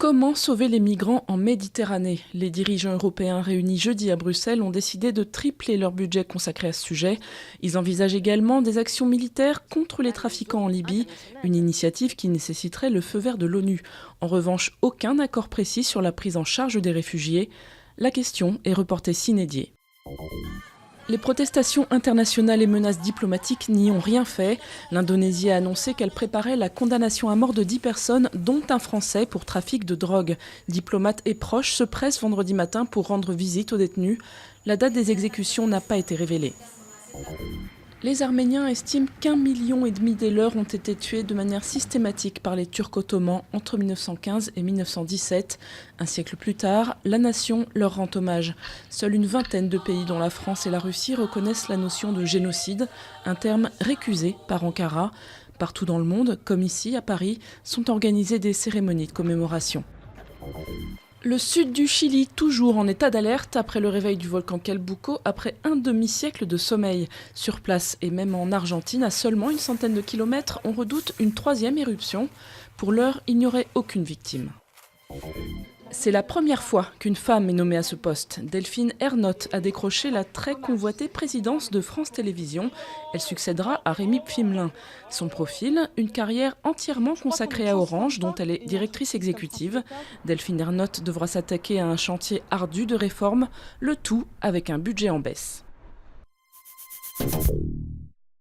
Comment sauver les migrants en Méditerranée? Les dirigeants européens réunis jeudi à Bruxelles ont décidé de tripler leur budget consacré à ce sujet. Ils envisagent également des actions militaires contre les trafiquants en Libye, une initiative qui nécessiterait le feu vert de l'ONU. En revanche, aucun accord précis sur la prise en charge des réfugiés. La question est reportée sine die. Les protestations internationales et menaces diplomatiques n'y ont rien fait. L'Indonésie a annoncé qu'elle préparait la condamnation à mort de 10 personnes, dont un Français pour trafic de drogue. Diplomates et proches se pressent vendredi matin pour rendre visite aux détenus. La date des exécutions n'a pas été révélée. Les Arméniens estiment qu'1,5 million des leurs ont été tués de manière systématique par les Turcs ottomans entre 1915 et 1917. Un siècle plus tard, la nation leur rend hommage. Seule une vingtaine de pays, dont la France et la Russie, reconnaissent la notion de génocide, un terme récusé par Ankara. Partout dans le monde, comme ici à Paris, sont organisées des cérémonies de commémoration. Le sud du Chili, toujours en état d'alerte après le réveil du volcan Calbuco, après un demi-siècle de sommeil. Sur place et même en Argentine, à seulement une centaine de kilomètres, on redoute une troisième éruption. Pour l'heure, il n'y aurait aucune victime. C'est la première fois qu'une femme est nommée à ce poste. Delphine Ernotte a décroché la très convoitée présidence de France Télévisions. Elle succédera à Rémi Pfimelin. Son profil, une carrière entièrement consacrée à Orange, dont elle est directrice exécutive. Delphine Ernotte devra s'attaquer à un chantier ardu de réforme, le tout avec un budget en baisse.